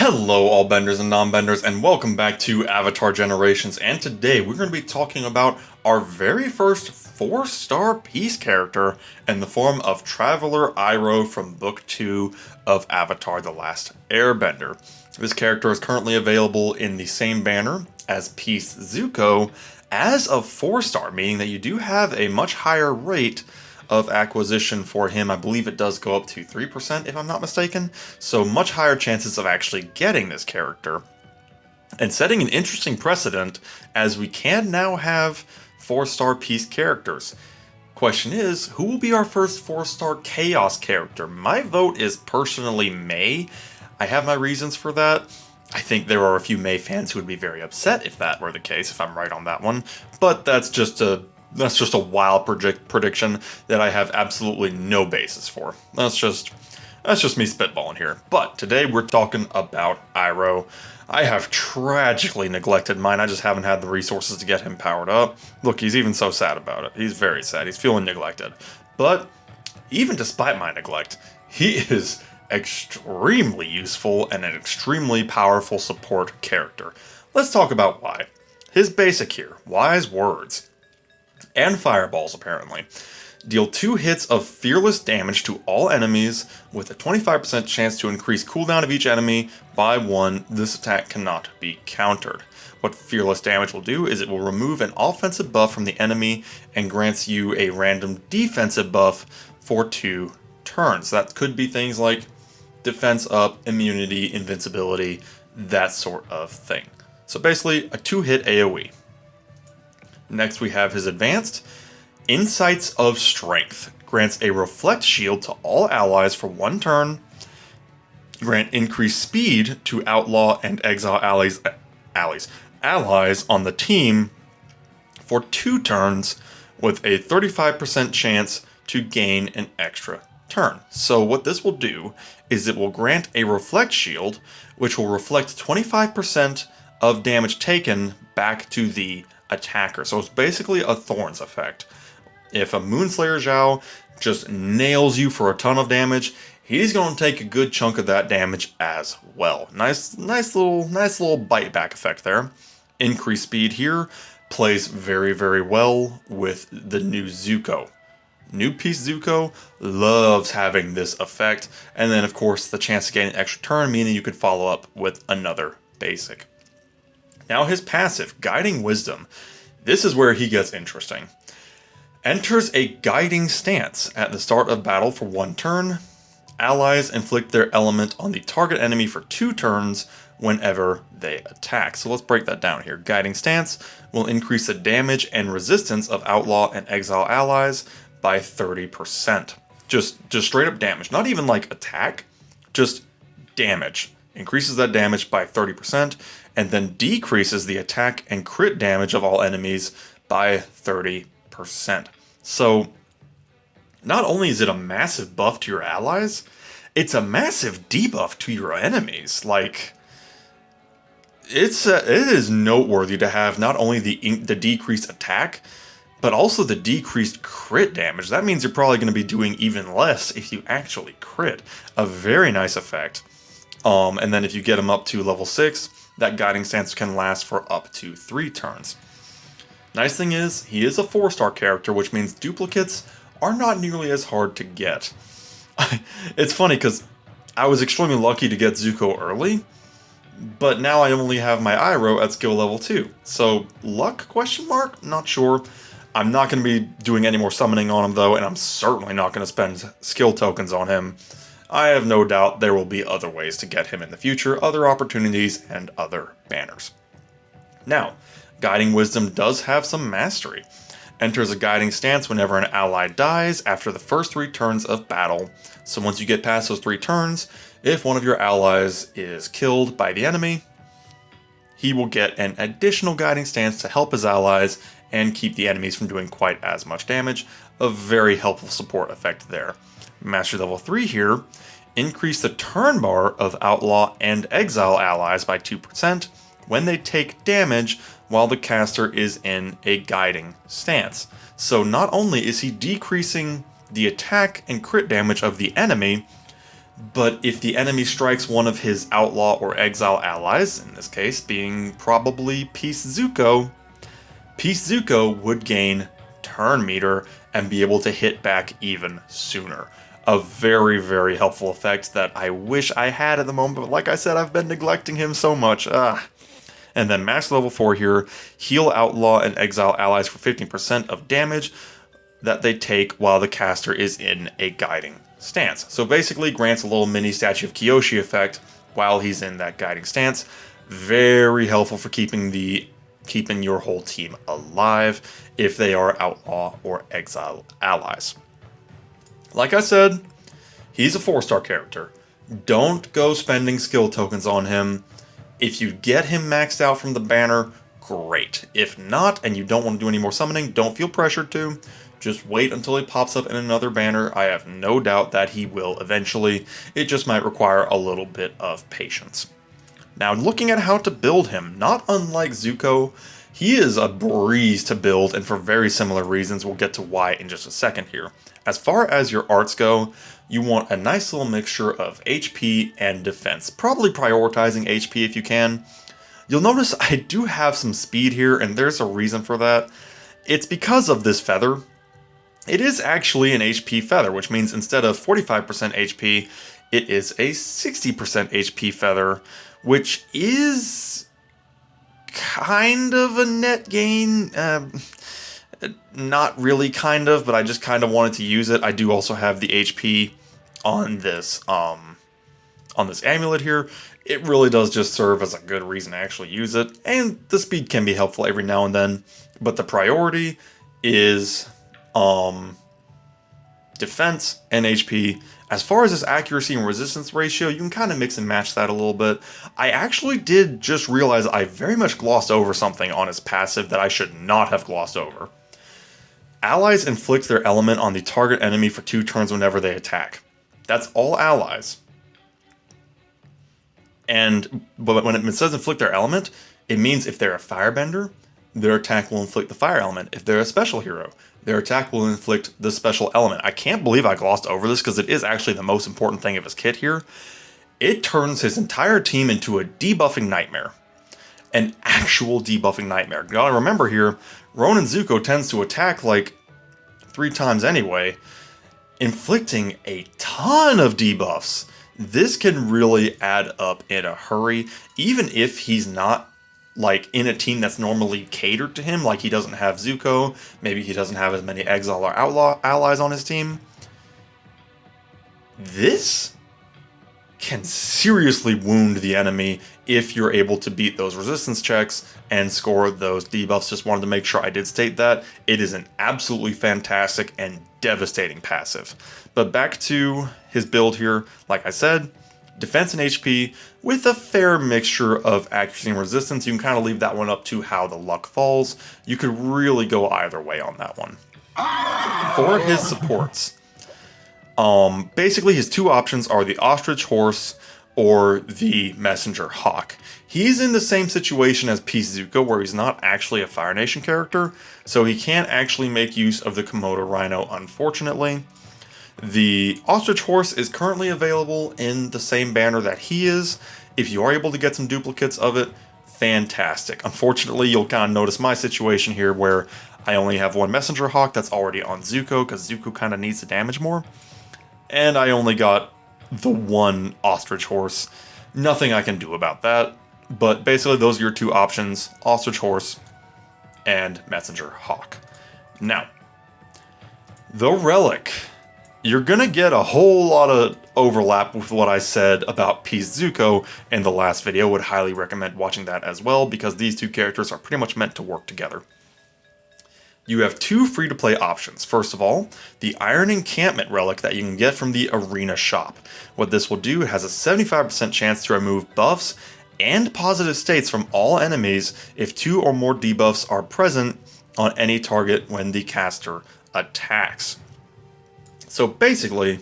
Hello all benders and non-benders, and welcome back to Avatar Generations, and today we're going to be talking about our very first 4-star piece character in the form of Traveler Iro from Book 2 of Avatar The Last Airbender. This character is currently available in the same banner as Piece Zuko as of 4-star, meaning that you do have a much higher rate of acquisition for him. I believe it does go up to 3% if I'm not mistaken, so much higher chances of actually getting this character. And setting an interesting precedent as we can now have 4-star piece characters. Question is, who will be our first 4-star Chaos character? My vote is personally May. I have my reasons for that. I think there are a few May fans who would be very upset if that were the case, if I'm right on that one, but that's just a wild prediction that I have absolutely no basis for. That's just me spitballing here. But today we're talking about Iroh. I have tragically neglected mine. I just haven't had the resources to get him powered up. Look, he's even so sad about it. He's very sad. He's feeling neglected. But even despite my neglect, he is extremely useful and an extremely powerful support character. Let's talk about why. His basic here, wise words and fireballs apparently. Deal 2 hits of fearless damage to all enemies with a 25% chance to increase cooldown of each enemy by 1. This attack cannot be countered. What fearless damage will do is it will remove an offensive buff from the enemy and grants you a random defensive buff for 2 turns. That could be things like defense up, immunity, invincibility, that sort of thing. So basically a 2-hit AoE. Next we have his advanced. Insights of Strength. Grants a reflect shield to all allies for 1 turn. Grant increased speed to outlaw and exile allies on the team for 2 turns with a 35% chance to gain an extra turn. So what this will do is it will grant a reflect shield, which will reflect 25% of damage taken back to the attacker. So it's basically a Thorns effect. If a Moonslayer Zhao just nails you for a ton of damage, he's going to take a good chunk of that damage as well. Nice little bite back effect there. Increased speed here plays very, very well with the new Zuko. New piece Zuko loves having this effect, and then of course the chance to gain an extra turn, meaning you could follow up with another basic. Now his passive, Guiding Wisdom. This is where he gets interesting. Enters a guiding stance at the start of battle for 1 turn. Allies inflict their element on the target enemy for 2 turns whenever they attack. So let's break that down here. Guiding Stance will increase the damage and resistance of outlaw and exile allies by 30%. Just straight up damage. Not even like attack, just damage. Increases that damage by 30%, and then decreases the attack and crit damage of all enemies by 30%. So, not only is it a massive buff to your allies, it's a massive debuff to your enemies. Like, it is noteworthy to have not only the decreased attack, but also the decreased crit damage. That means you're probably going to be doing even less if you actually crit. A very nice effect. And then if you get him up to level 6, that Guiding Stance can last for up to 3 turns. Nice thing is, he is a 4-star character, which means duplicates are not nearly as hard to get. It's funny because I was extremely lucky to get Zuko early, but now I only have my Iroh at skill level 2. So, luck, question mark? Not sure. I'm not going to be doing any more summoning on him though, and I'm certainly not going to spend skill tokens on him. I have no doubt there will be other ways to get him in the future, other opportunities, and other banners. Now, Guiding Wisdom does have some mastery. Enters a guiding stance whenever an ally dies after the first 3 turns of battle. So once you get past those 3 turns, if one of your allies is killed by the enemy, he will get an additional guiding stance to help his allies and keep the enemies from doing quite as much damage. A very helpful support effect there. Mastery level 3 here, increase the turn bar of outlaw and exile allies by 2% when they take damage while the caster is in a guiding stance. So not only is he decreasing the attack and crit damage of the enemy, But if the enemy strikes one of his outlaw or exile allies, in this case being probably Peace Zuko would gain turn meter and be able to hit back even sooner. A very, very helpful effect that I wish I had at the moment, but like I said, I've been neglecting him so much. And then max level 4 here, heal outlaw and exile allies for 15% of damage that they take while the caster is in a guiding stance. So basically grants a little mini Statue of Kyoshi effect while he's in that guiding stance. Very helpful for keeping your whole team alive if they are outlaw or exile allies. Like I said, he's a 4-star character. Don't go spending skill tokens on him. If you get him maxed out from the banner, great. If not, and you don't want to do any more summoning, don't feel pressured to. Just wait until he pops up in another banner. I have no doubt that he will eventually. It just might require a little bit of patience. Now, looking at how to build him, not unlike Zuko, he is a breeze to build, and for very similar reasons. We'll get to why in just a second here. As far as your arts go, you want a nice little mixture of HP and defense. Probably prioritizing HP if you can. You'll notice I do have some speed here, and there's a reason for that. It's because of this feather. It is actually an HP feather, which means instead of 45% HP, it is a 60% HP feather, which is kind of a net gain. Not really kind of, but I just kind of wanted to use it. I do also have the HP on this amulet here. It really does just serve as a good reason to actually use it, and the speed can be helpful every now and then, but the priority is defense and HP. As far as this accuracy and resistance ratio, you can kind of mix and match that a little bit. I actually did just realize I very much glossed over something on his passive that I should not have glossed over. Allies inflict their element on the target enemy for 2 turns whenever they attack. That's all allies. But when it says inflict their element, it means if they're a firebender, their attack will inflict the fire element. If they're a special hero, their attack will inflict the special element. I can't believe I glossed over this because it is actually the most important thing of his kit here. It turns his entire team into a debuffing nightmare. An actual debuffing nightmare. You gotta remember here, Ronin Zuko tends to attack like 3 times anyway, inflicting a ton of debuffs. This can really add up in a hurry, even if he's not like in a team that's normally catered to him, like he doesn't have Zuko, maybe he doesn't have as many exile or outlaw allies on his team. This can seriously wound the enemy if you're able to beat those resistance checks and score those debuffs. Just wanted to make sure I did state that. It is an absolutely fantastic and devastating passive. But back to his build here, like I said, defense and HP with a fair mixture of accuracy and resistance. You can kind of leave that one up to how the luck falls. You could really go either way on that one. For his supports, basically his 2 options are the Ostrich Horse or the Messenger Hawk. He's in the same situation as Peace Zuko, where he's not actually a Fire Nation character, so he can't actually make use of the Komodo Rhino, unfortunately. The Ostrich Horse is currently available in the same banner that he is. If you are able to get some duplicates of it, fantastic. Unfortunately, you'll kind of notice my situation here where I only have 1 Messenger Hawk that's already on Zuko, because Zuko kind of needs the damage more. And I only got the 1 Ostrich Horse. Nothing I can do about that. But basically, those are your 2 options, Ostrich Horse and Messenger Hawk. Now, the Relic. You're going to get a whole lot of overlap with what I said about Peace Zuko in the last video. Would highly recommend watching that as well, because these 2 characters are pretty much meant to work together. You have 2 free-to-play options. First of all, the Iron Encampment Relic that you can get from the Arena Shop. What this will do, it has a 75% chance to remove buffs and positive states from all enemies if 2 or more debuffs are present on any target when the caster attacks. So basically,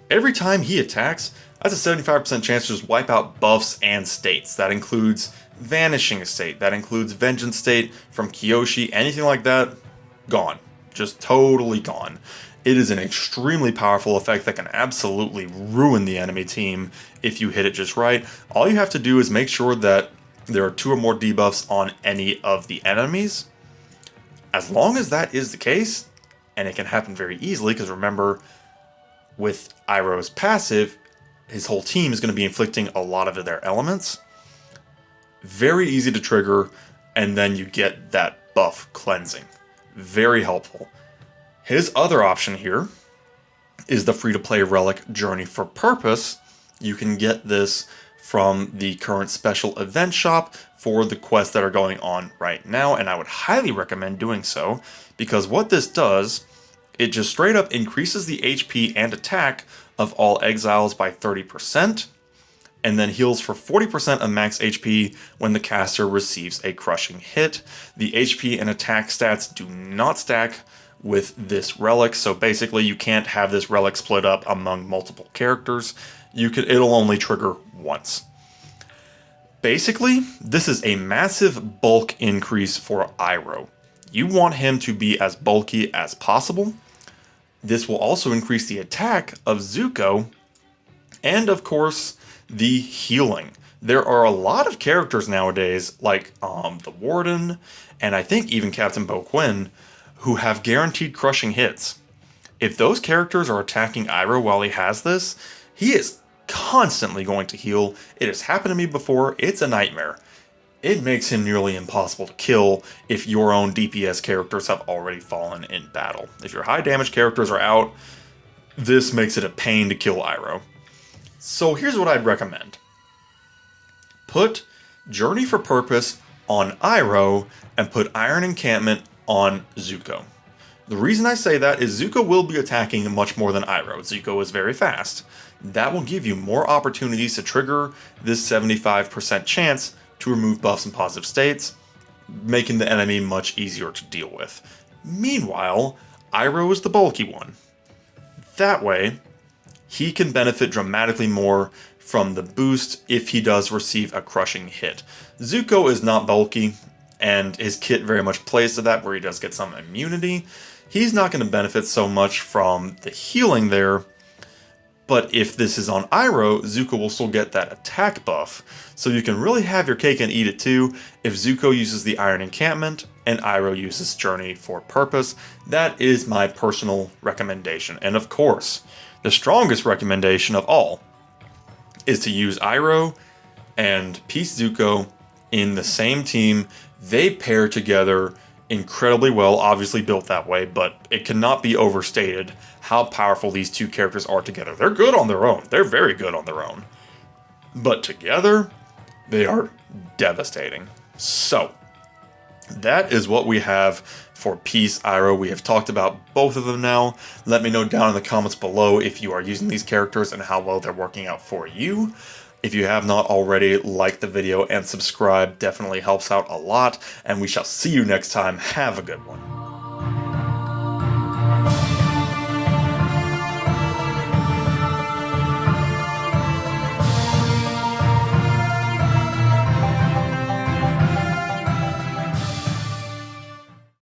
every time he attacks, that's a 75% chance to just wipe out buffs and states. That includes Vanishing State, that includes Vengeance State from Kyoshi, anything like that, gone. Just totally gone. It is an extremely powerful effect that can absolutely ruin the enemy team if you hit it just right. All you have to do is make sure that there are 2 or more debuffs on any of the enemies. As long as that is the case, and it can happen very easily, because remember, with Iroh's passive, his whole team is going to be inflicting a lot of their elements. Very easy to trigger, and then you get that buff cleansing. Very helpful. His other option here is the free-to-play Relic Journey for Purpose. You can get this from the current special event shop for the quests that are going on right now, and I would highly recommend doing so, because what this does, it just straight up increases the HP and attack of all exiles by 30%, and then heals for 40% of max HP when the caster receives a crushing hit. The HP and attack stats do not stack with this relic, so basically you can't have this relic split up among multiple characters. It'll only trigger once. Basically, this is a massive bulk increase for Iroh. You want him to be as bulky as possible. This will also increase the attack of Zuko, and of course, the healing. There are a lot of characters nowadays, like the Warden, and I think even Captain Bo Quinn, who have guaranteed crushing hits. If those characters are attacking Iroh while he has this, he is constantly going to heal. It has happened to me before. It's a nightmare. It makes him nearly impossible to kill if your own DPS characters have already fallen in battle. If your high damage characters are out, this makes it a pain to kill Iroh. So here's what I'd recommend. Put Journey for Purpose on Iroh and put Iron Encampment on Zuko. The reason I say that is Zuko will be attacking much more than Iroh. Zuko is very fast. That will give you more opportunities to trigger this 75% chance to remove buffs and positive states, making the enemy much easier to deal with. Meanwhile, Iroh is the bulky one. That way, he can benefit dramatically more from the boost if he does receive a crushing hit. Zuko is not bulky, and his kit very much plays to that, where he does get some immunity. He's not going to benefit so much from the healing there, but if this is on Iroh, Zuko will still get that attack buff. So you can really have your cake and eat it too if Zuko uses the Iron Encampment and Iroh uses Journey for Purpose. That is my personal recommendation. And of course, the strongest recommendation of all is to use Iroh and Peace Zuko in the same team. They pair together incredibly well, obviously built that way, but it cannot be overstated how powerful these two characters are together. They're good on their own. They're very good on their own. But together, they are devastating. So, that is what we have for Peace Iroh. We have talked about both of them now. Let me know down in the comments below if you are using these characters and how well they're working out for you. If you have not already, like the video and subscribe. Definitely helps out a lot. And we shall see you next time. Have a good one.